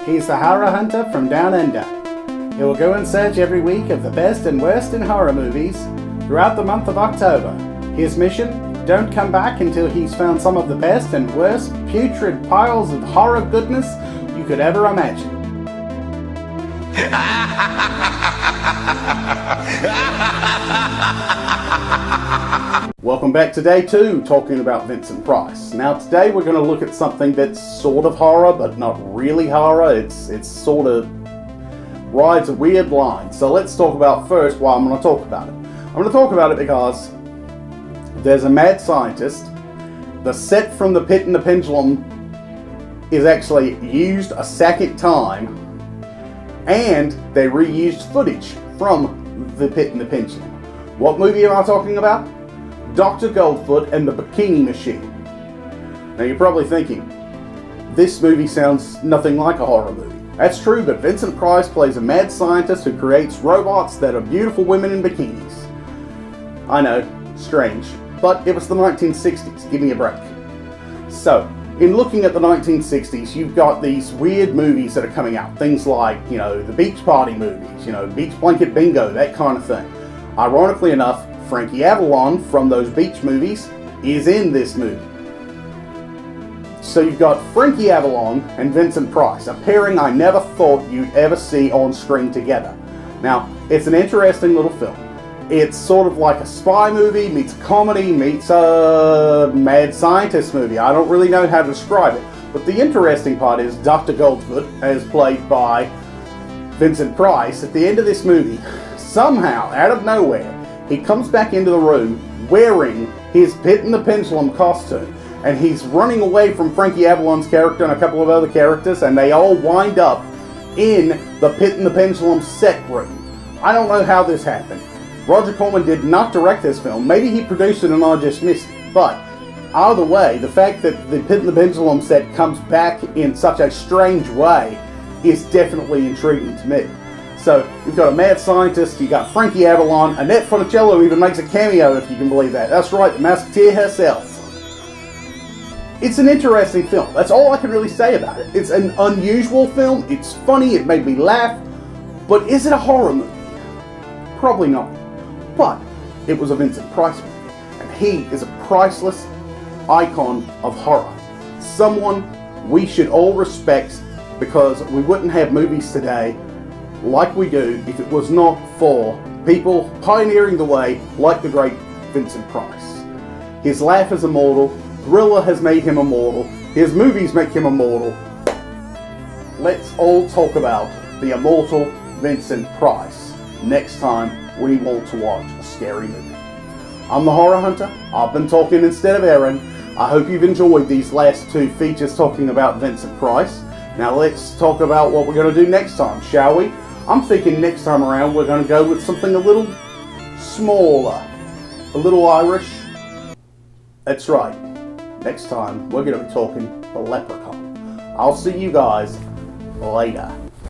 He's the horror hunter from down under. He will go in search every week of the best and worst in horror movies throughout the month of October. His mission? Don't come back until he's found some of the best and worst putrid piles of horror goodness you could ever imagine. Welcome back to day 2, talking about Vincent Price. Now today we're going to look at something that's sort of horror, but not really horror. It's sort of rides a weird line. So let's talk about first why I'm going to talk about it. I'm going to talk about it because there's a mad scientist. The set from The Pit and the Pendulum is actually used a second time, and they reused footage from The Pit and the Pendulum. What movie am I talking about? Dr. Goldfoot and the Bikini Machine. Now you're probably thinking, this movie sounds nothing like a horror movie. That's true, but Vincent Price plays a mad scientist who creates robots that are beautiful women in bikinis. I know, strange, but it was the 1960s, give me a break. So, in looking at the 1960s, you've got these weird movies that are coming out. Things like, the beach party movies, beach blanket bingo, that kind of thing. Ironically enough, Frankie Avalon from those beach movies is in this movie. So you've got Frankie Avalon and Vincent Price, a pairing I never thought you'd ever see on screen together. Now, it's an interesting little film. It's sort of like a spy movie meets a comedy meets a mad scientist movie. I don't really know how to describe it. But the interesting part is Dr. Goldfoot, as played by Vincent Price, at the end of this movie, somehow, out of nowhere, he comes back into the room wearing his Pit and the Pendulum costume, and he's running away from Frankie Avalon's character and a couple of other characters, and they all wind up in the Pit and the Pendulum set room. I don't know how this happened. Roger Corman did not direct this film. Maybe he produced it and I just missed it. But either way, the fact that the Pit and the Pendulum set comes back in such a strange way is definitely intriguing to me. So, you've got a mad scientist, you've got Frankie Avalon, Annette Funicello even makes a cameo, if you can believe that. That's right, the Musketeer herself. It's an interesting film. That's all I can really say about it. It's an unusual film, it's funny, it made me laugh, but is it a horror movie? Probably not. But it was a Vincent Price movie, and he is a priceless icon of horror. Someone we should all respect, because we wouldn't have movies today like we do if it was not for people pioneering the way like the great Vincent Price. His laugh is immortal, Thriller has made him immortal, his movies make him immortal. Let's all talk about the immortal Vincent Price next time we want to watch a scary movie. I'm the Horror Hunter, I've been talking instead of Aaron. I hope you've enjoyed these last 2 features talking about Vincent Price. Now let's talk about what we're going to do next time, shall we? I'm thinking next time around we're going to go with something a little smaller, a little Irish. That's right, next time we're going to be talking The Leprechaun. I'll see you guys later.